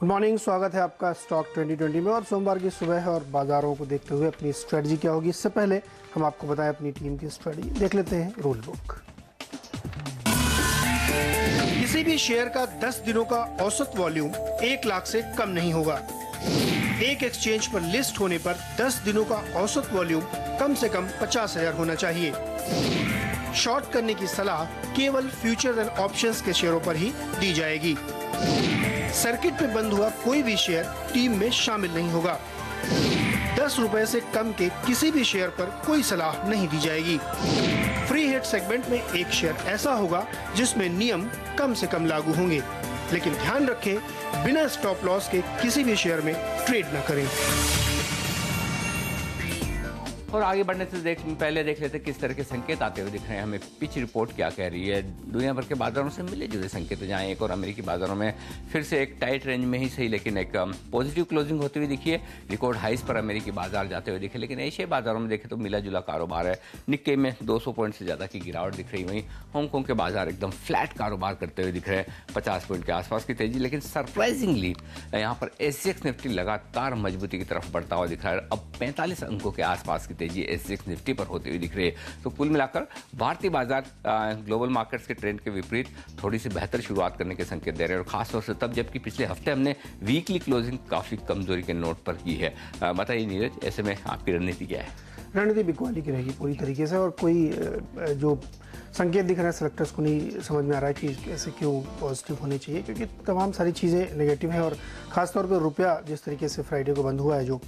Good morning, स्वागत है आपका स्टॉक 2020 में। और सोमवार की सुबह है और बाजारों को देखते हुए अपनी स्ट्रेटजी क्या होगी, इससे पहले हम आपको बताएं अपनी टीम की स्ट्रेटजी। देख लेते हैं रूल बुक। किसी भी शेयर का 10 दिनों का औसत वॉल्यूम 1 लाख से कम नहीं होगा। एक एक्सचेंज पर लिस्ट होने पर 10 दिनों का औसत वॉल्यूम कम से कम 50,000 होना चाहिए। शॉर्ट करने की सलाह केवल फ्यूचर एंड ऑप्शंस के शेयरों पर ही दी जाएगी। सर्किट में बंद हुआ कोई भी शेयर टीम में शामिल नहीं होगा। 10 रुपए से कम के किसी भी शेयर पर कोई सलाह नहीं दी जाएगी। फ्री हिट सेगमेंट में एक शेयर ऐसा होगा जिसमें नियम कम से कम लागू होंगे, लेकिन ध्यान रखें बिना स्टॉप लॉस के किसी भी शेयर में ट्रेड न करें। और आगे बढ़ने से पहले देख लेते किस तरह के संकेत आते हुए दिख रहे हैं हमें। पिच रिपोर्ट क्या कह रही है। दुनिया भर के बाजारों से मिले जुले संकेत जहाँ एक और अमेरिकी बाजारों में फिर से एक टाइट रेंज में ही सही लेकिन एक पॉजिटिव क्लोजिंग होती हुई दिखी है। रिकॉर्ड हाइस पर अमेरिकी बाजार जाते हुए दिखे, लेकिन एशियाई बाजारों में देखें तो मिला जुला कारोबार है। निक्के में 200 पॉइंट से ज़्यादा की गिरावट दिख रही। वहीं हांगकॉन्ग के बाजार एकदम फ्लैट कारोबार करते हुए दिख रहे हैं, 50 पॉइंट के आसपास की तेजी। लेकिन सरप्राइजिंगली यहाँ पर एसजीएक्स निफ्टी लगातार मजबूती की तरफ बढ़ता हुआ दिख रहा है। अब 45 अंकों के आसपास की तेजी एसजीएक्स निफ्टी पर होती हुई दिख रही है। तो कुल मिलाकर भारतीय बाजार ग्लोबल मार्केट्स के ट्रेंड के विपरीत थोड़ी सी बेहतर शुरुआत करने के संकेत दे रहे हैं, और खासतौर से तब जबकि पिछले हफ्ते हमने वीकली क्लोजिंग काफी कमजोरी के नोट पर की है। बताइए नीरज, ऐसे में आपकी रणनीति क्या है? रणनीति बिकवाली की रहेगी पूरी तरीके से, और कोई जो संकेत दिख रहा है सेलेक्टर्स को नहीं समझ में आ रहा है कि ऐसे क्यों पॉजिटिव होने चाहिए, क्योंकि तमाम सारी चीज़ें नेगेटिव हैं। और ख़ासतौर पर रुपया जिस तरीके से फ्राइडे को बंद हुआ है, जो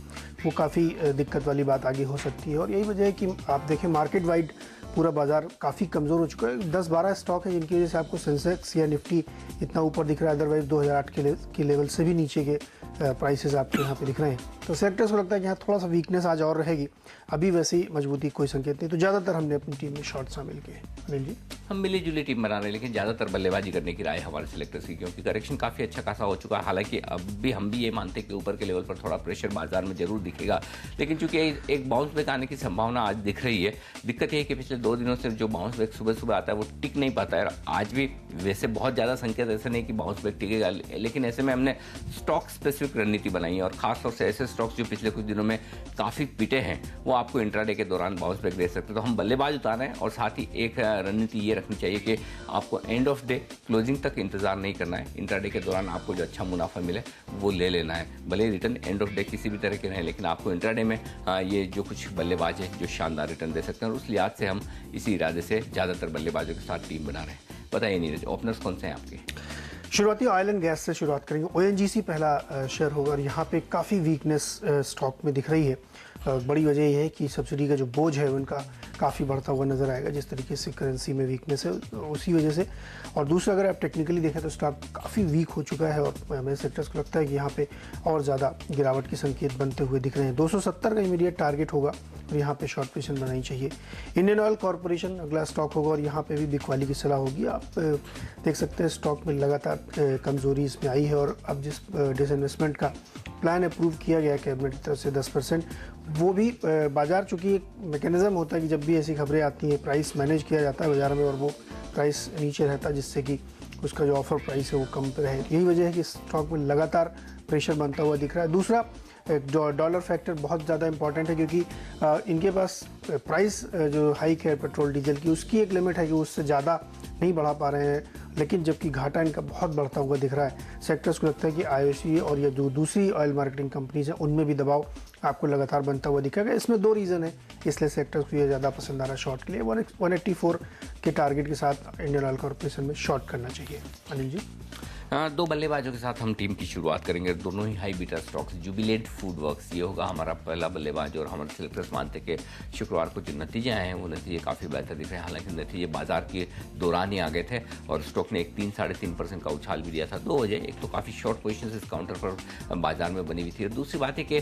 वो काफ़ी दिक्कत वाली बात आगे हो सकती है। और यही वजह है कि आप देखें मार्केट वाइड पूरा बाजार काफ़ी कमज़ोर हो चुका है। 10-12 स्टॉक है जिनकी वजह से आपको सेंसेक्स या निफ्टी इतना ऊपर दिख रहा है, अदरवाइज 2008 के लेवल से भी नीचे के प्राइसेस आपको यहाँ पे दिख रहे हैं। तो सेक्टर्स को लगता है कि यहाँ थोड़ा सा वीकनेस आज और रहेगी। अभी वैसी मजबूती कोई संकेत नहीं, तो ज़्यादातर हमने अपनी टीम में शॉर्ट शामिल किए। अनिल जी, हम मिली जुली टीम बना रहे हैं, लेकिन ज़्यादातर बल्लेबाजी करने की राय हमारे सिलेक्टर्स की, क्योंकि करेक्शन काफ़ी अच्छा खासा हो चुका है। हालांकि अब भी हम भी ये मानते हैं कि ऊपर के लेवल पर थोड़ा प्रेशर बाजार में जरूर दिखेगा, लेकिन चूंकि एक बाउंस बैक आने की संभावना आज दिख रही है। दिक्कत ये है कि पिछले 2 दिनों से जो बाउंस बैक सुबह सुबह आता है वो टिक नहीं पाता है। आज भी वैसे बहुत ज़्यादा संकेत ऐसे नहीं कि बाउंस बैक टिकेगा, लेकिन ऐसे में हमने स्टॉक स्पेसिफिक रणनीति बनाई है, और खासतौर से ऐसे स्टॉक्स जो पिछले कुछ दिनों में काफ़ी पिटे हैं वो आपको इंट्राडे के दौरान बाउंस बैक दे सकते हैं। तो हम बल्लेबाज उतार रहे हैं, और साथ ही एक रणनीति ये रखनी चाहिए कि आपको एंड ऑफ डे क्लोजिंग तक इंतजार नहीं करना है। इंट्राडे के दौरान आपको जो अच्छा मुनाफा मिले वो ले लेना है, भले रिटर्न एंड ऑफ डे किसी भी तरह के रहें, लेकिन आपको इंट्राडे में ये जो कुछ बल्लेबाज हैं जो शानदार रिटर्न दे सकते हैं, और उस लिहाज से हम इसी इरादे से ज़्यादातर बल्लेबाजों के साथ टीम बना रहे हैं। बताइए नीरज, ओपनर्स कौन से हैं आपके? शुरुआती ऑयल एंड गैस से शुरुआत करेंगे। ओएनजीसी पहला शेयर होगा, और यहाँ पे काफ़ी वीकनेस स्टॉक में दिख रही है। बड़ी वजह यह है कि सब्सिडी का जो बोझ है उनका काफ़ी बढ़ता हुआ नजर आएगा, जिस तरीके से करेंसी में वीकनेस है उसी वजह से। और दूसरा, अगर आप टेक्निकली देखें तो स्टॉक काफ़ी वीक हो चुका है, और हमें सेक्टर्स को लगता है कि यहाँ पे और ज़्यादा गिरावट के संकेत बनते हुए दिख रहे हैं। 270 का इमीडिएट टारगेट होगा, और यहाँ पे शॉर्ट पोजीशन बनानी चाहिए। इंडियन ऑयल कॉरपोरेशन अगला स्टॉक होगा, और यहाँ पे भी बिकवाली की सलाह होगी। आप देख सकते हैं स्टॉक में लगातार कमजोरी इसमें आई है, और अब जिस डिसइन्वेस्टमेंट का प्लान अप्रूव किया गया कैबिनेट की तरफ से 10%, वो भी बाजार, चूँकि एक मैकेनिज्म होता है कि जब भी ऐसी खबरें आती हैं प्राइस मैनेज किया जाता है बाजार में, और वो प्राइस नीचे रहता है जिससे कि उसका जो ऑफर प्राइस है वो कम पे रहे। यही वजह है कि स्टॉक में लगातार प्रेशर बनता हुआ दिख रहा है। दूसरा, डॉलर फैक्टर बहुत ज़्यादा इंपॉर्टेंट है, क्योंकि इनके पास प्राइस जो हाइक है पेट्रोल डीजल की, उसकी एक लिमिट है कि उससे ज़्यादा नहीं बढ़ा पा रहे हैं, लेकिन जबकि घाटा इनका बहुत बढ़ता हुआ दिख रहा है। सेक्टर्स को लगता है कि आईओसी और ये जो दूसरी ऑयल मार्केटिंग कंपनीज हैं उनमें भी दबाव आपको लगातार बनता हुआ दिखेगा। इसमें 2 रीज़न है, इसलिए सेक्टर्स को ये ज़्यादा पसंद आ रहा है शॉर्ट के लिए। 184 के टारगेट के साथ इंडियन ऑयल कॉर्पोरेशन में शॉर्ट करना चाहिए। अनिल जी, 2 बल्लेबाजों के साथ हम टीम की शुरुआत करेंगे। दोनों ही high beta stocks. Jubilant Food Works ये होगा हमारा पहला बल्लेबाज, और हमारे सिलेक्टर्स मानते हैं कि शुक्रवार को जो नतीजे आए हैं वो नतीजे काफ़ी बेहतर दिख रहे हैं। हालांकि नतीजे बाजार के दौरान ही आ गए थे, और स्टॉक ने एक 3-3.5% का उछाल भी दिया था। 2 वजह, एक तो काफ़ी शॉर्ट पोजीशन इस काउंटर पर बाजार में बनी हुई थी, और दूसरी बात है कि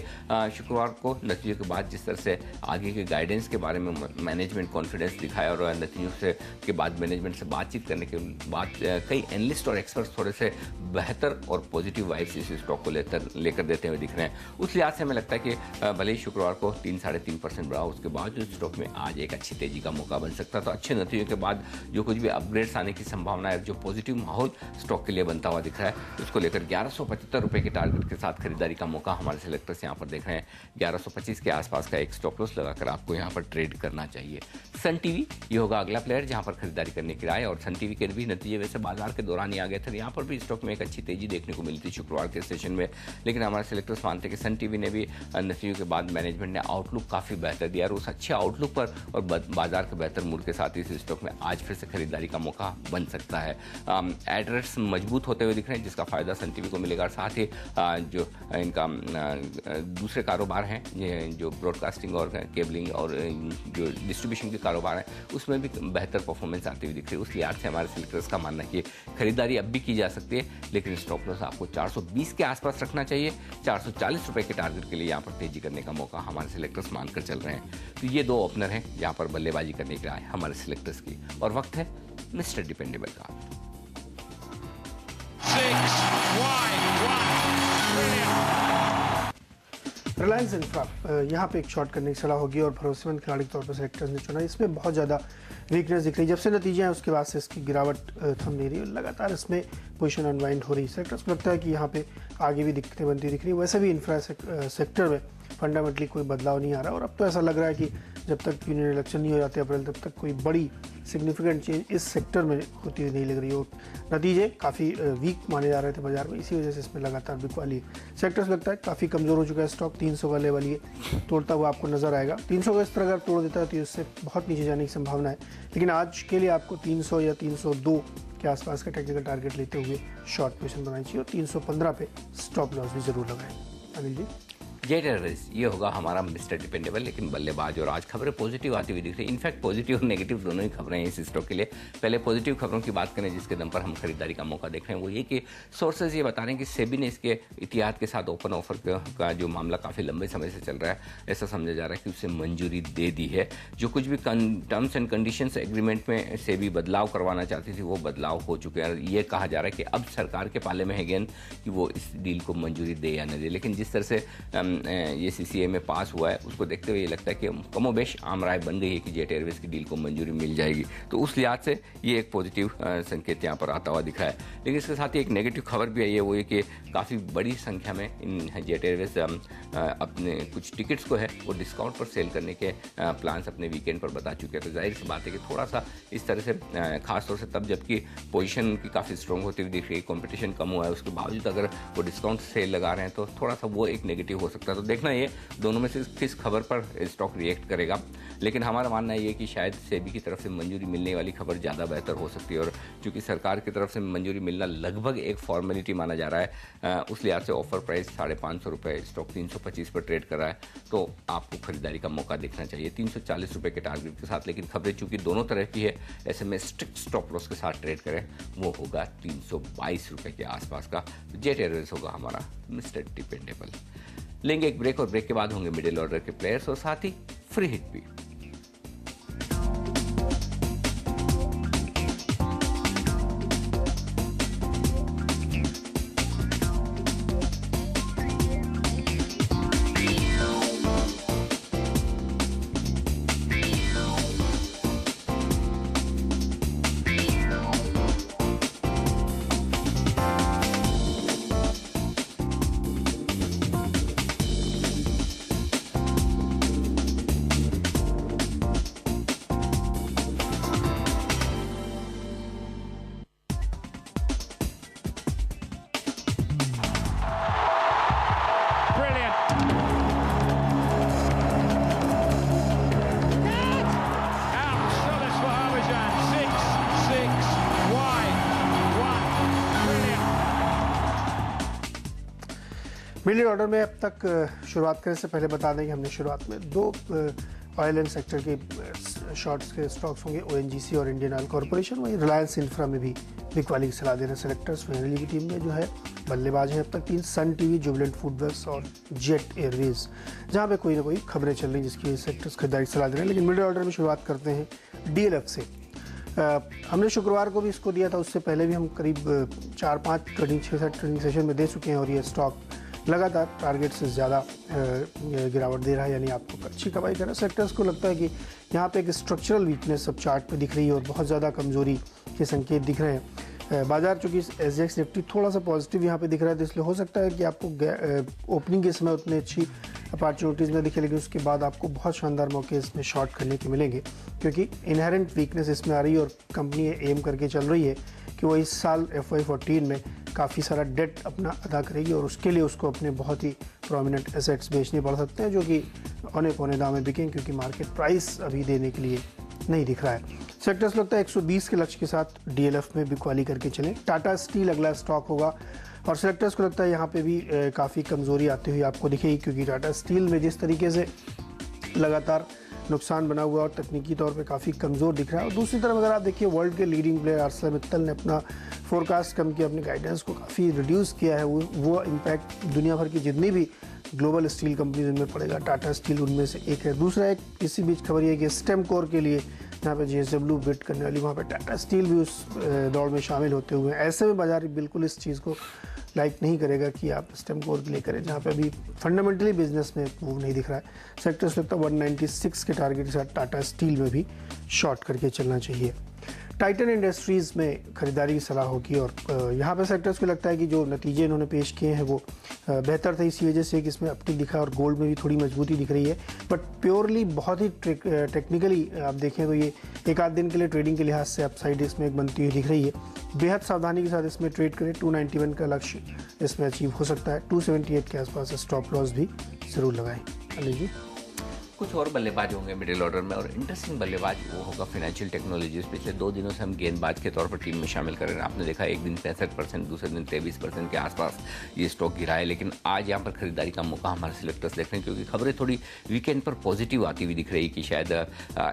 शुक्रवार को नतीजों के बाद जिस तरह से आगे के गाइडेंस के बारे में मैनेजमेंट कॉन्फिडेंस दिखाया, और नतीजों से के बाद मैनेजमेंट से बातचीत करने के बाद कई एनालिस्ट और एक्सपर्ट्स थोड़े से बेहतर और पॉजिटिव वाइब्स इस स्टॉक को लेकर देते हुए दिख रहे हैं। उस लिहाज से हमें लगता है कि भले ही शुक्रवार को 3-3.5% बढ़ा, उसके बाद जो स्टॉक में आज एक अच्छी तेजी का मौका बन सकता है। तो अच्छे नतीजों के बाद जो कुछ भी अपग्रेड्स आने की संभावना है, जो पॉजिटिव माहौल स्टॉक के लिए बनता हुआ दिख रहा है, उसको लेकर 1175 रुपये के टारगेट के साथ खरीदारी का मौका हमारे सेलेक्टर्स यहाँ पर देख रहे हैं। 1125 के आसपास का एक स्टॉप लॉस लगाकर आपको यहाँ पर ट्रेड करना चाहिए। सन टीवी ये होगा अगला प्लेयर जहाँ पर खरीदारी करने की राय, और सन टीवी के भी नतीजे वैसे बाजार के दौरान ही आ गए थे। यहाँ पर भी स्टॉक में एक अच्छी तेजी देखने को मिली थी शुक्रवार के सेशन में, लेकिन हमारे सेलेक्टर्स मानते हैं कि सन टीवी ने भी नतीजों के बाद मैनेजमेंट ने आउटलुक काफ़ी बेहतर दिया, और उस अच्छे आउटलुक पर और बाजार के बेहतर मूड के साथ इस स्टॉक में आज फिर से खरीदारी का मौका बन सकता है। एड्रेस मजबूत होते हुए दिख रहे हैं, जिसका फायदा सन टीवी को मिलेगा। साथ ही जो इनका दूसरे कारोबार हैं, जो ब्रॉडकास्टिंग और केबलिंग और जो डिस्ट्रीब्यूशन के कारोबार हैं, उसमें भी बेहतर परफॉर्मेंस आती हुई दिख रही है। उस लिहाज से हमारे सेलेक्टर्स का मानना है कि खरीदारी अब भी की जा सकती है, लेकिन स्टॉप लॉस आपको 420 के आसपास रखना चाहिए। 440 रुपये के टारगेट के लिए यहाँ पर तेजी करने का मौका हमारे सेलेक्टर्स मानकर चल रहे हैं। तो ये दो ओपनर हैं जहाँ पर बल्लेबाजी करने की राय हमारे सेलेक्टर्स की, और वक्त है मिस्टर डिपेंडेबल का। रिलायंस इंफ्रा यहाँ पे एक शॉर्ट करने की सलाह होगी, और भरोसेमंद खिलाड़ी के तौर पर सेलेक्टर्स ने चुना। इसमें बहुत ज़्यादा वीकनेस दिख रही है। जब से नतीजे हैं उसके बाद से इसकी गिरावट थम नहीं रही है, लगातार इसमें पोजीशन अनवाइंड हो रही है। सेक्टर्स को लगता है कि यहाँ पे आगे भी दिक्कतें बनती दिख रही है। वैसे भी इंफ्रा सेक्टर में फंडामेंटली कोई बदलाव नहीं आ रहा, और अब तो ऐसा लग रहा है कि जब तक यूनियन इलेक्शन नहीं हो जाते अप्रैल, तब तक कोई बड़ी सिग्निफिकेंट चेंज इस सेक्टर में होती हुई नहीं लग रही हो। नतीजे काफ़ी वीक माने जा रहे थे बाजार में, इसी वजह से इसमें लगातार बिकवाली है। सेक्टर्स लगता है काफ़ी कमज़ोर हो चुका है स्टॉक, 300 का लेवल ये तोड़ता हुआ आपको नजर आएगा। 300 का इस तरह अगर तोड़ देता है तो इससे बहुत नीचे जाने की संभावना है, लेकिन आज के लिए आपको 300 या 302 के आसपास का टेक्निकल टारगेट लेते हुए शॉर्ट पोजीशन बनानी चाहिए, और 315 पे स्टॉप लॉस भी जरूर लगाएं। अनिल जी, जेट एयरवेज ये होगा हमारा मिस्टर डिपेंडेबल, लेकिन बल्लेबाज, और आज खबरें पॉजिटिव आती हुई दिख रही है। इनफैक्ट पॉजिटिव और नेगेटिव दोनों ही खबरें हैं इस स्टॉक के लिए। पहले पॉजिटिव खबरों की बात करें जिसके दम पर हम खरीदारी का मौका देख रहे हैं, वो ये कि सोर्सेज ये बता रहे हैं कि सेबी ने इसके इतिहाद के साथ ओपन ऑफर का जो मामला काफ़ी लंबे समय से चल रहा है, ऐसा समझा जा रहा है कि उसे मंजूरी दे दी है। जो कुछ भी टर्म्स एंड कंडीशंस एग्रीमेंट में सेबी बदलाव करवाना चाहती थी, वो बदलाव हो चुके हैं। ये कहा जा रहा है कि अब सरकार के पाले में है गेंद कि वो इस डील को मंजूरी दे या न दे, लेकिन जिस तरह से ये CCA में पास हुआ है उसको देखते हुए ये लगता है कि कमोबेश आम राय बन गई है कि जेट एयरवेज की डील को मंजूरी मिल जाएगी। तो उस लिहाज से ये एक पॉजिटिव संकेत यहाँ पर आता हुआ दिखा है। लेकिन इसके साथ ही एक नेगेटिव खबर भी आई है, वो ये कि काफ़ी बड़ी संख्या में इन जेट एयरवेज अपने कुछ टिकट्स को है वो डिस्काउंट पर सेल करने के प्लान्स अपने वीकेंड पर बता चुके हैं। तो जाहिर सी बात है कि थोड़ा सा इस तरह से खासतौर से तब जबकि पोजीशन की काफ़ी स्ट्रॉन्ग होती हुई दिख रही है, कॉम्पिटिशन कम हुआ है, उसके बावजूद अगर वो डिस्काउंट सेल लगा रहे हैं तो थोड़ा सा वो एक नेगेटिव हो सकता है। तो देखना ये दोनों में से किस खबर पर स्टॉक रिएक्ट करेगा, लेकिन हमारा मानना ये कि शायद सेबी की तरफ से मंजूरी मिलने वाली खबर ज़्यादा बेहतर हो सकती है, और चूंकि सरकार की तरफ से मंजूरी मिलना लगभग एक फॉर्मेलिटी माना जा रहा है, उस लिहाज से ऑफर प्राइस 550 रुपये, स्टॉक 325 पर ट्रेड कर रहा है, तो आपको खरीदारी का मौका देखना चाहिए 340 रुपये के टारगेट के साथ। लेकिन खबरें चूंकि दोनों तरह की है, ऐसे में स्ट्रिक्ट स्टॉप लॉस के साथ ट्रेड करें, वो होगा 322 रुपये के आसपास का। जेट एयरवेज होगा हमारा मिस्टर डिपेंडेबल। लेंगे एक ब्रेक, और ब्रेक के बाद होंगे मिडिल ऑर्डर के प्लेयर्स और साथ ही फ्री हिट भी। मिडिल ऑर्डर में अब तक शुरुआत करने से पहले बता दें कि हमने शुरुआत में दो ऑयल एंड सेक्टर के शॉर्ट्स के स्टॉक्स होंगे, ONGC और इंडियन ऑयल कॉरपोरेशन। वहीं रिलायंस इंफ्रा में भी बिकवाली की सलाह दे रहे सेलेक्टर्स। फाइनली की टीम में जो है बल्लेबाज हैं अब तक 3, सन टीवी, जुबिलेंट फूडवर्क्स और जेट एयरवेज, जहाँ पे कोई ना कोई खबरें चल रही जिसकी सेक्टर्स खरीदारी की सलाह दे रहे हैं। लेकिन मिडिल ऑर्डर में शुरुआत करते हैं DLF से। हमने शुक्रवार को भी इसको दिया था, उससे पहले भी हम करीब 4-5 ट्रेडिंग 6-7 ट्रेडिंग सेशन में दे चुके हैं और ये स्टॉक लगातार टारगेट से ज़्यादा गिरावट दे रहा है, यानी आपको अच्छी कमाई कर रहा है। सेक्टर्स को लगता है कि यहाँ पे एक स्ट्रक्चरल वीकनेस अब चार्ट पे दिख रही है और बहुत ज़्यादा कमजोरी के संकेत दिख रहे हैं। बाजार चूँकि SGX निफ्टी थोड़ा सा पॉजिटिव यहाँ पे दिख रहा है, तो इसलिए हो सकता है कि आपको ओपनिंग के समय उतनी अच्छी अपॉर्चुनिटीज़ में दिखे, लेकिन उसके बाद आपको बहुत शानदार मौके इसमें शॉर्ट करने के मिलेंगे, क्योंकि इनहेरेंट वीकनेस इसमें आ रही है और कंपनी एम करके चल रही है कि वो इस साल FY14 में काफ़ी सारा डेट अपना अदा करेगी और उसके लिए उसको अपने बहुत ही प्रोमिनेंट एसेट्स बेचने पड़ सकते हैं, जो कि औने पौने दाम में बिकें, क्योंकि मार्केट प्राइस अभी देने के लिए नहीं दिख रहा है। सेक्टर्स लगता है 120 के लक्ष्य के साथ DLF में बिकवाली करके चलें। टाटा स्टील अगला स्टॉक होगा और सेक्टर्स को लगता है यहाँ पे भी काफ़ी कमज़ोरी आती हुई आपको दिखेगी, क्योंकि टाटा स्टील में जिस तरीके से लगातार नुकसान बना हुआ और तकनीकी तौर पे काफ़ी कमज़ोर दिख रहा है। और दूसरी तरफ अगर आप देखिए वर्ल्ड के लीडिंग प्लेयर ArcelorMittal ने अपना फोरकास्ट कम किया, अपने गाइडेंस को काफ़ी रिड्यूस किया है। वो इम्पैक्ट दुनिया भर की जितनी भी ग्लोबल स्टील कंपनीज उनमें पड़ेगा, टाटा स्टील उनमें से एक है। दूसरा एक इसी बीच खबर ये है कि स्टेम कोर के लिए जहाँ पे JSW बिड करने वाली, वहाँ पे टाटा स्टील भी उस दौड़ में शामिल होते हुए हैं। ऐसे में बाजार बिल्कुल इस चीज़ को लाइक नहीं करेगा कि आप स्टेम कोर के लिए करें, जहाँ पे अभी फंडामेंटली बिजनेस में मूव नहीं दिख रहा है। सेक्टर्स लगता है 196 के टारगेट के साथ टाटा स्टील में भी शॉर्ट करके चलना चाहिए। टाइटन इंडस्ट्रीज़ में खरीदारी की सलाह होगी और यहाँ पे सेक्टर्स को लगता है कि जो नतीजे इन्होंने पेश किए हैं वो बेहतर थे, इसी वजह से कि इसमें अपटिक दिखा और गोल्ड में भी थोड़ी मजबूती दिख रही है। बट प्योरली बहुत ही टेक्निकली आप देखें तो ये एक आध दिन के लिए ट्रेडिंग के लिहाज से अपसाइड इसमें एक बनती हुई दिख रही है। बेहद सावधानी के साथ इसमें ट्रेड करें। 291 का लक्ष्य इसमें अचीव हो सकता है। 278 के आसपास स्टॉप लॉस भी ज़रूर लगाएं। अनिल जी, कुछ और बल्लेबाज होंगे मिडिल ऑर्डर में और इंटरेस्टिंग बल्लेबाज वो होगा फाइनेंशियल टेक्नोलॉजीज। पिछले 2 दिनों से हम गेंदबाज के तौर पर टीम में शामिल कर रहे हैं। आपने देखा एक दिन 65%, दूसरे दिन 23% के आसपास ये स्टॉक गिरा है, लेकिन आज यहाँ पर खरीदारी का मौका हमारे सिलेक्टर्स देख रहे हैं, क्योंकि खबरें थोड़ी वीकेंड पर पॉजिटिव आती हुई दिख रही कि शायद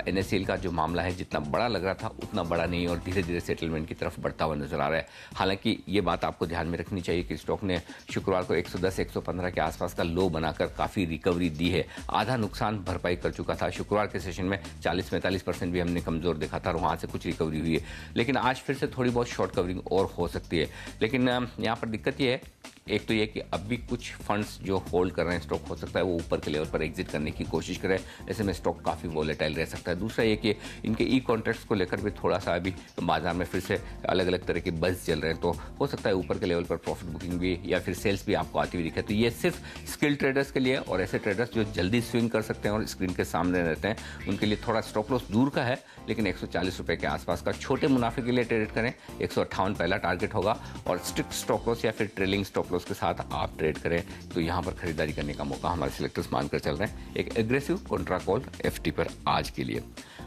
NSL का जो मामला है जितना बड़ा लग रहा था उतना बड़ा नहीं और धीरे धीरे सेटलमेंट की तरफ बढ़ता हुआ नजर आ रहा है। हालांकि ये बात आपको ध्यान में रखनी चाहिए कि स्टॉक ने शुक्रवार को 110-115 के आसपास का लो बनाकर काफ़ी रिकवरी दी है। आधा नुकसान भरपाई कर चुका था। शुक्रवार के सेशन में 40-45% भी हमने कमजोर देखा था और वहां से कुछ रिकवरी हुई है, लेकिन आज फिर से थोड़ी बहुत शॉर्ट कवरिंग और हो सकती है। लेकिन यहाँ पर दिक्कत ये है, एक तो ये कि अब भी कुछ फंड्स जो होल्ड कर रहे हैं स्टॉक, हो सकता है वो ऊपर के लेवल पर एग्जिट करने की कोशिश करें, ऐसे में स्टॉक काफ़ी वॉलेटाइल रह सकता है। दूसरा ये कि इनके कॉन्ट्रैक्ट्स को लेकर भी थोड़ा सा अभी बाजार में फिर से अलग अलग तरह के बज़ चल रहे हैं, तो हो सकता है ऊपर के लेवल पर प्रॉफिट बुकिंग भी या फिर सेल्स भी आपको आती हुई दिखे। तो ये सिर्फ स्किल ट्रेडर्स के लिए और ऐसे ट्रेडर्स जो जल्दी स्विंग कर सकते हैं और स्क्रीन के सामने रहते हैं उनके लिए थोड़ा स्टॉप लॉस दूर का है, लेकिन 140 रुपये के आसपास का छोटे मुनाफे के लिए ट्रेड करें। 158 पहला टारगेट होगा और स्ट्रिक्ट स्टॉप लॉस या फिर ट्रेलिंग स्टॉप लॉस के साथ आप ट्रेड करें तो यहां पर खरीदारी करने का मौका हमारे सिलेक्टर्स मानकर चल रहे हैं। एक एग्रेसिव कॉन्ट्रा कॉल FT पर आज के लिए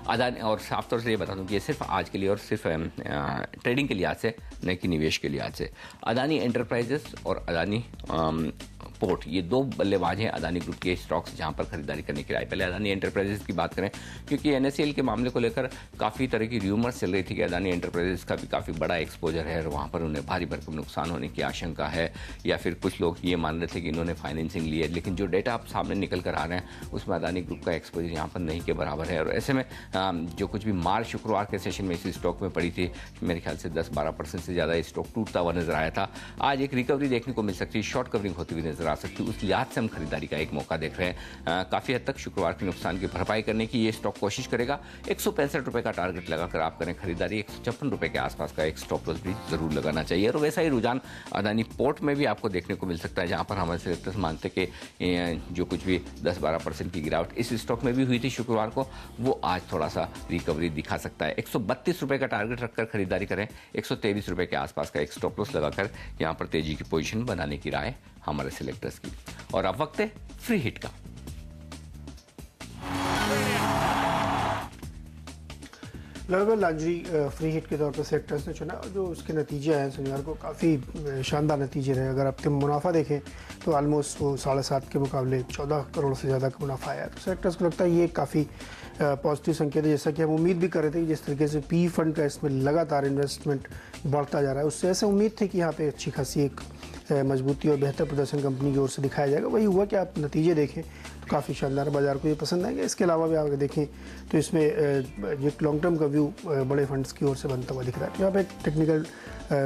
अदानी, और साफ तौर से ये बता दूं कि ये सिर्फ आज के लिए और सिर्फ ट्रेडिंग के लिए आज से, न कि निवेश के लिए आज से। अदानी एंटरप्राइजेस और अदानी पोर्ट, ये 2 बल्लेबाज हैं अदानी ग्रुप के स्टॉक्स जहां पर खरीदारी करने की राय। पहले अदानी एंटरप्राइजेस की बात करें, क्योंकि NSL के मामले को लेकर काफ़ी तरह की र्यूमर्स चल रही थी कि अदानी एंटरप्राइजेस का भी काफ़ी बड़ा एक्सपोजर है और वहां पर उन्हें भारी भरकम नुकसान होने की आशंका है, या फिर कुछ लोग ये मान रहे थे कि इन्होंने फाइनेंसिंग ली है। लेकिन जो डेटा आप सामने निकल कर आ रहे हैं उसमें अदानी ग्रुप का एक्सपोजर यहाँ पर नहीं के बराबर है। और ऐसे में जो कुछ भी मार शुक्रवार के सेशन में इसी स्टॉक में पड़ी थी, मेरे ख्याल से 10-12% से ज़्यादा स्टॉक टूटता हुआ नजर आया था। आज एक रिकवरी देखने को मिल सकती है, शॉर्ट कवरिंग होती हुई नजर आ सकती है। उस लिहाज से हम खरीदारी का एक मौका देख रहे हैं। काफ़ी हद तक शुक्रवार के नुकसान की भरपाई करने की ये स्टॉक कोशिश करेगा। 165 रुपये का टारगेट लगाकर आप करें खरीदारी। 156 रुपये के आसपास का एक स्टॉप लॉस भी जरूर लगाना चाहिए। और वैसा ही रुझान अदानी पोर्ट में भी आपको देखने को मिल सकता है, जहां पर हमारे सिलेक्टर्स मानते कि जो कुछ भी 10-12% की गिरावट इस स्टॉक में भी हुई थी शुक्रवार को, वो आज थोड़ा सा रिकवरी दिखा सकता है। 132 रुपये का टारगेट रखकर खरीदारी करें। 123 रुपये के आसपास का एक स्टॉप लॉस लगाकर यहाँ पर तेजी की पोजीशन बनाने की राय हमारे सिलेक्टर्स की। और अब वक्त है फ्री हिट का। लगभग लांजरी फ्री हिट के तौर पर सेक्टर्स ने चुना और जो उसके नतीजे आए शनिवार को काफ़ी शानदार नतीजे रहे। अगर आपके मुनाफा देखें तो ऑलमोस्ट वो 7.5 के मुकाबले 14 करोड़ से ज़्यादा का मुनाफा आया। तो सेक्टर्स को लगता है ये काफ़ी पॉजिटिव संकेत है, जैसा कि हम उम्मीद भी कर रहे थे कि जिस तरीके से पी फंड का इसमें लगातार इन्वेस्टमेंट बढ़ता जा रहा है, उससे ऐसे उम्मीद थी कि यहाँ पे अच्छी खासी एक मजबूती और बेहतर प्रदर्शन कंपनी की ओर से दिखाया जाएगा। वही हुआ कि आप नतीजे देखें तो काफ़ी शानदार, बाजार को ये पसंद आएगा। इसके अलावा भी आप अगर देखें तो इसमें एक लॉन्ग टर्म का व्यू बड़े फंड्स की ओर से बनता हुआ दिख रहा है। तो यहाँ पे टेक्निकल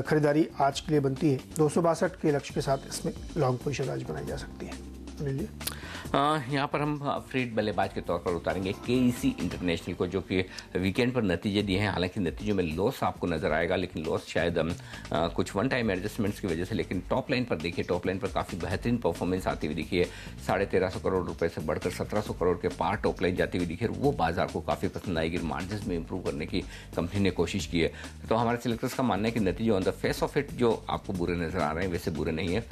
खरीदारी आज के लिए बनती है। 262 के लक्ष्य के साथ इसमें लॉन्ग पोजीशन आज बनाई जा सकती है। अनिल जी, यहाँ पर हम फ्रीड बल्लेबाज के तौर पर उतारेंगे केईसी इंटरनेशनल को, जो कि वीकेंड पर नतीजे दिए हैं। हालांकि नतीजों में लॉस आपको नजर आएगा, लेकिन लॉस शायद कुछ वन टाइम एडजस्टमेंट्स की वजह से। लेकिन टॉप लाइन पर देखिए, टॉप लाइन पर काफ़ी बेहतरीन परफॉर्मेंस आती हुई दिखी है। 1350 करोड़ रुपए से बढ़कर 1700 करोड़ के पार टॉप लाइन जाती हुई दिखी है। वो बाजार को काफ़ी पसंद आएगी। मार्जिन में इंप्रूव करने की कंपनी ने कोशिश की है। तो हमारे सिलेक्टर्स का मानना है कि नतीजे on the face of it जो आपको बुरे नजर आ रहे हैं वैसे बुरे नहीं है।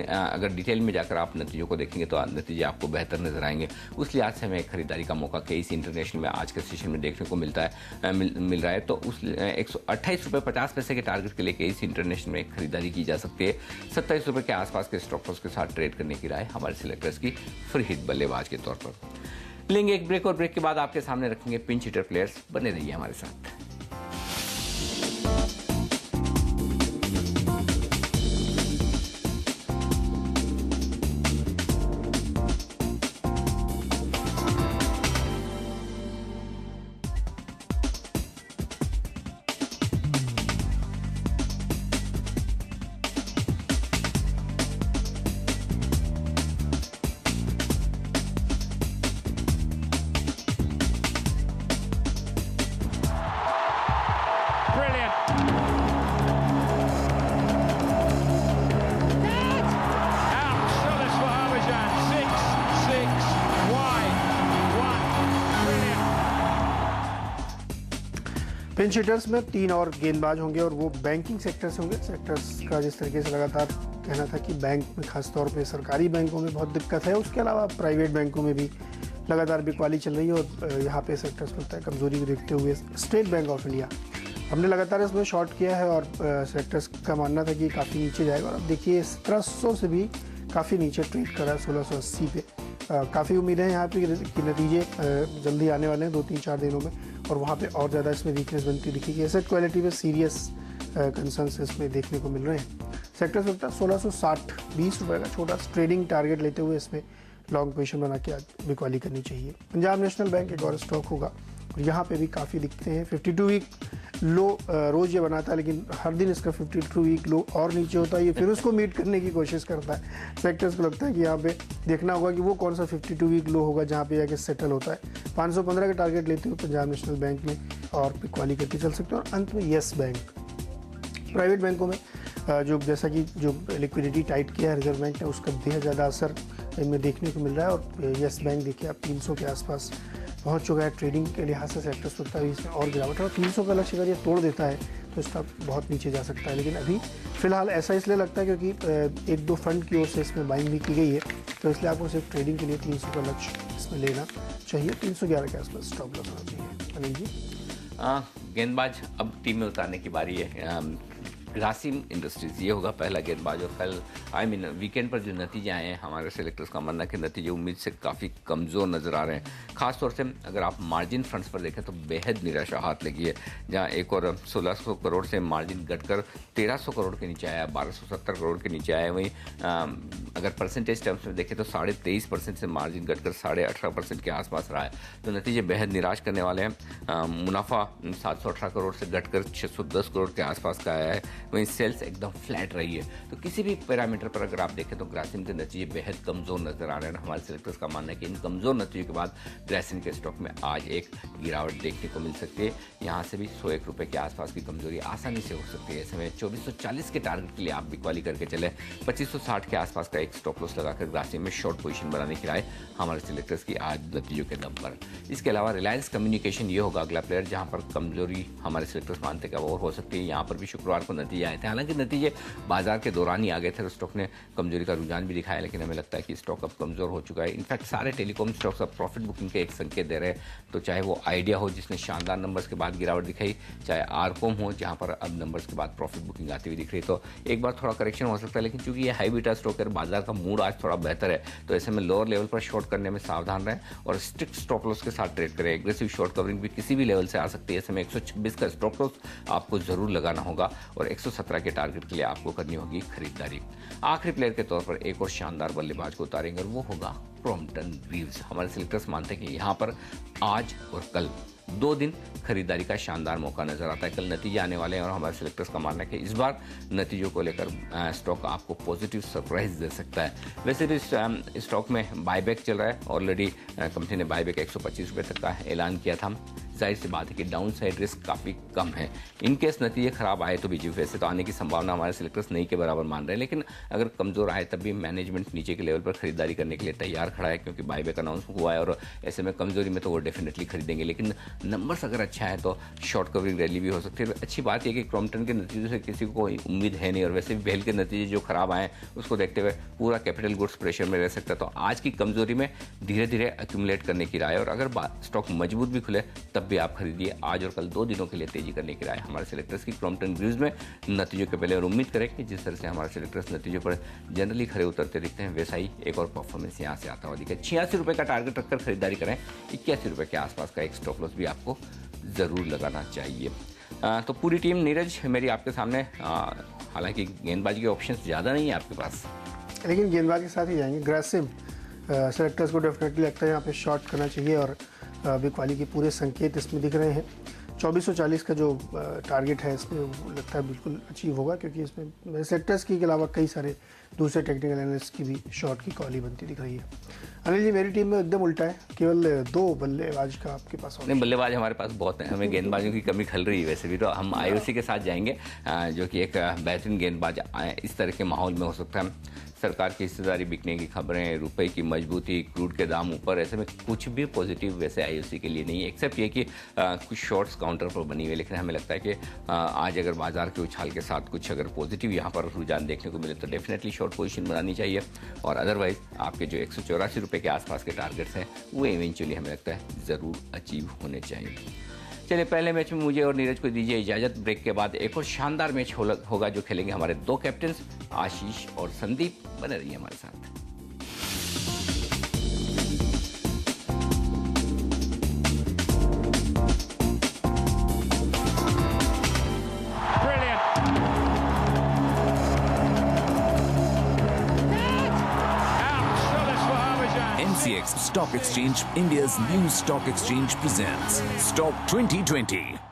अगर डिटेल में जाकर आप नतीजों को देखेंगे तो नतीजे आपको बेहतर नजर आएंगे। उस लिहाज से हमें एक खरीदारी का मौका केईसी इंटरनेशनल में आज के सेशन में देखने को मिल रहा है। तो उस 128 रुपये 50 पैसे के टारगेट के लिए केईसी इंटरनेशनल में एक खरीदारी की जा सकती है। 27 रुपये के आसपास के स्टॉक लॉस के साथ ट्रेड करने की राय हमारे सिलेक्टर्स की फ्री हिट बल्लेबाज के तौर पर। लेंगे एक ब्रेक और ब्रेक के बाद आपके सामने रखेंगे पिंच हिटर प्लेयर्स। बने रहिए हमारे साथ। पिंच हिटर्स में 3 और गेंदबाज होंगे और वो बैंकिंग सेक्टर से होंगे। सेक्टर्स का जिस तरीके से लगातार कहना था कि बैंक में खासतौर पे सरकारी बैंकों में बहुत दिक्कत है, उसके अलावा प्राइवेट बैंकों में भी लगातार बिकवाली चल रही है। और यहाँ पे सेक्टर्स लगता है कमजोरी को देखते हुए स्टेट बैंक ऑफ इंडिया हमने लगातार इसमें शॉर्ट किया है और सेक्टर्स का मानना था कि काफ़ी नीचे जाएगा। और अब देखिए 1700 से भी काफ़ी नीचे ट्रेड कर रहा है, 1680 पे। काफ़ी उम्मीदें हैं यहाँ पे कि नतीजे जल्दी आने वाले हैं 2-3-4 दिनों में, और वहाँ पे और ज़्यादा इसमें वीकनेस बनती दिखेगी। एसेट क्वालिटी में सीरियस कंसर्न्स इसमें देखने को मिल रहे हैं। सेक्टर सकता है 1660, 20 रुपये का छोटा ट्रेडिंग टारगेट लेते हुए इसमें लॉन्ग पोजीशन बना के बिकवाली करनी चाहिए। पंजाब नेशनल बैंक एक और स्टॉक होगा और यहाँ पे भी काफ़ी दिखते हैं। 52 वीक लो रोज़ ये बनाता है, लेकिन हर दिन इसका 52 वीक लो और नीचे होता है, ये फिर उसको मीट करने की कोशिश करता है। सेक्टर्स को लगता है कि यहाँ पे देखना होगा कि वो कौन सा 52 वीक लो होगा जहाँ पे जाके सेटल होता है। 515 का टारगेट लेते हुए पंजाब नेशनल बैंक में और बिकवाली करके चल सकते हैं। और अंत में येस बैंक, प्राइवेट बैंकों में जो जैसा कि जो लिक्विडिटी टाइट किया है रिजर्व बैंक ने, उसका बेहद ज़्यादा असर इनमें देखने को मिल रहा है। और येस बैंक देखिए आप 300 के आसपास पहुंच चुका है। ट्रेडिंग के लिहाज से सेक्टर सोचता है इसमें और गिरावट है, और 300 का लक्ष्य अगर ये तोड़ देता है तो इसका बहुत नीचे जा सकता है। लेकिन अभी फिलहाल ऐसा इसलिए लगता है क्योंकि 1-2 फंड की ओर से इसमें बाइंग भी की गई है, तो इसलिए आपको सिर्फ ट्रेडिंग के लिए 300 का लक्ष्य इसमें लेना चाहिए। 311 के आसपास स्टॉप लॉस होना चाहिए। अनिल जी, गेंदबाज अब टीम में उतारने की बारी है। ग्रासिम इंडस्ट्रीज ये होगा पहला गेंदबाज। और कल वीकेंड पर जो नतीजे आए हैं, हमारे सेलेक्टर्स का मानना है कि नतीजे उम्मीद से काफ़ी कमज़ोर नज़र आ रहे हैं। खासतौर से अगर आप मार्जिन फ्रंट्स पर देखें तो बेहद निराशा हाथ लगी है, जहां एक और 1600 करोड़ से मार्जिन घटकर 1300 करोड़ के नीचे आया, 1270 करोड़ के नीचे आया। वहीं अगर परसेंटेज टर्म्स में देखें तो 23.5% से मार्जिन घटकर 18.5% के आसपास रहा है। तो नतीजे बेहद निराश करने वाले हैं। मुनाफा 718 करोड़ से घटकर 610 करोड़ के आसपास का आया है। वहीं सेल्स एकदम फ्लैट रही है। तो किसी भी पैरामीटर पर अगर आप देखें तो ग्रासिम के नतीजे बेहद कमज़ोर नजर आ रहे हैं। हमारे सेलेक्टर्स का मानना है कि इन कमज़ोर नतीजों के बाद ग्रासिम के स्टॉक में आज एक गिरावट देखने को मिल सकती है। यहाँ से भी 101 रुपये के आसपास की कमजोरी आसानी से हो सकती है। ऐसे में 2440 के टारगेट के लिए आप बिकवाली करके चले। 2560 के आसपास का एक स्टॉप लॉस लगाकर ग्रासिम में शॉर्ट पोजीशन बनाने की राय हमारे सिलेक्टर्स की आज नतीजों के दम पर। इसके अलावा रिलायंस कम्युनिकेशन ये होगा अगला प्लेयर जहाँ पर कमजोरी हमारे सिलेक्टर्स मानते हैं कि और हो सकती है। यहाँ पर भी शुक्रवार को नतीजे आए थे। हालांकि नतीजे बाजार के दौरान ही आ गए थे और स्टॉक ने कमजोरी का रुझान भी दिखाया, लेकिन हमें लगता है कि स्टॉक अब कमजोर हो चुका है। इनफैक्ट सारे टेलीकॉम स्टॉक्स अब प्रॉफिट बुकिंग के एक संकेत दे रहे हैं, तो चाहे वो आइडिया हो जिसने शानदार नंबर्स के बाद गिरावट दिखाई, चाहे आरकॉम हो जहां पर अब नंबर्स के बाद प्रॉफिट बुकिंग आती हुई दिख रही है। तो एक बार थोड़ा करेक्शन हो सकता है, लेकिन चूंकि ये हाई बीटा स्टॉक है, बाजार का मूड आज थोड़ा बेहतर है, तो ऐसे में लोअर लेवल पर शॉर्ट करने में सावधान रहें और स्ट्रिक्ट स्टॉप लॉस के साथ ट्रेड करें। एग्रेसिव शॉर्ट कवरिंग भी किसी भी लेवल से आ सकती है। ऐसे में 126 का स्टॉप लॉस आपको जरूर लगाना होगा और 117 के टारगेट के लिए आपको करनी होगी खरीदारी। आखिरी प्लेयर के तौर पर एक और शानदार बल्लेबाज को उतारेंगे और वो होगा क्रॉम्पटन ग्रीव्स। हमारे सिलेक्टर्स मानते हैं कि यहाँ पर आज और कल 2 दिन खरीदारी का शानदार मौका नजर आता है। कल नतीजे आने वाले हैं और हमारे सिलेक्टर्स का मानना है कि इस बार नतीजों को लेकर स्टॉक आपको पॉजिटिव सरप्राइज दे सकता है। वैसे भी स्टॉक में बायबैक चल रहा है। ऑलरेडी कंपनी ने बायबैक 125 रुपये तक का ऐलान किया था। जाहिर सी बात है कि डाउन साइड रिस्क काफ़ी कम है। इनकेस नतीजे खराब आए तो बीच में वैसे तो आने की संभावना हमारे सिलेक्टर्स नहीं के बराबर मान रहे हैं, लेकिन अगर कमजोर आए तब भी मैनेजमेंट नीचे के लेवल पर खरीदारी करने के लिए तैयार खड़ा है, क्योंकि बायबैक अनाउंस हुआ है और ऐसे में कमजोरी में तो वो डेफिनेटली खरीदेंगे। लेकिन नंबर्स अगर अच्छा है तो शॉर्ट कवरिंग रैली भी हो सकती है। अच्छी बात यह कि क्रॉम्पटन के नतीजों से किसी को कोई उम्मीद है नहीं और वैसे भी बेल के नतीजे जो खराब आए उसको देखते हुए पूरा कैपिटल गुड्स प्रेशर में रह सकता है। तो आज की कमजोरी में धीरे धीरे एक्यूमुलेट करने की राय, और अगर स्टॉक मजबूत भी खुले तब भी आप खरीदिए। आज और कल 2 दिनों के लिए तेजी करने की राय हमारे सिलेक्टर्स की क्रॉम्पटन ग्रीव्स में नतीजों के पहले। और उम्मीद करें कि जिस तरह से हमारे सिलेक्टर्स नतीजों पर जनरली खड़े उतरते दिखते हैं, वैसा ही एक और परफॉर्मेंस यहाँ से आता हुआ दिखे। 86 रुपये का टारगेट रखकर खरीदारी करें। 81 रुपये के आसपास का एक स्टॉप लॉस भी आपको ज़रूर लगाना चाहिए। तो पूरी टीम नीरज मेरी आपके सामने, हालांकि गेंदबाजी के ऑप्शंस ज़्यादा नहीं है आपके पास, लेकिन गेंदबाज के साथ ही जाएंगे। ग्रेसिव सेलेक्टर्स को डेफिनेटली लगता है यहाँ पे शॉर्ट करना चाहिए और बिग वाली के पूरे संकेत इसमें दिख रहे हैं। 2440 का जो टारगेट है इसमें लगता है बिल्कुल अचीव होगा, क्योंकि इसमें सेलेक्टर्स के अलावा कई सारे दूसरे टेक्निकल एनालिस्ट की भी शॉर्ट की कॉल ही बनती दिख रही है। अनिल जी, मेरी टीम में एकदम उल्टा है, केवल 2 बल्लेबाज का आपके पास। नहीं, बल्लेबाज हमारे पास बहुत हैं, हमें गेंदबाजों की कमी खल रही है। वैसे भी तो हम आईओसी के साथ जाएंगे, जो कि एक बेहतरीन गेंदबाज इस तरह के माहौल में हो सकता है। सरकार की हिस्सेदारी बिकने की खबरें, रुपए की मजबूती, क्रूड के दाम ऊपर, ऐसे में कुछ भी पॉजिटिव वैसे आईओसी के लिए नहीं है, एक्सेप्ट ये कि कुछ शॉर्ट्स काउंटर पर बनी हुई है। लेकिन हमें लगता है कि आज अगर बाजार के उछाल के साथ कुछ अगर पॉजिटिव यहाँ पर रुझान देखने को मिले तो डेफिनेटली शॉर्ट पोजीशन बनानी चाहिए। और अदरवाइज आपके जो 184 रुपये के आसपास के टारगेट्स हैं वो इवेंचुअली हमें लगता है ज़रूर अचीव होने चाहिए। चलिए, पहले मैच में मुझे और नीरज को दीजिए इजाजत। ब्रेक के बाद एक और शानदार मैच होगा जो खेलेंगे हमारे 2 कैप्टन्स आशीष और संदीप। बने रहिए हमारे साथ। MCX Stock Exchange, India's new stock exchange, presents Stock 2020.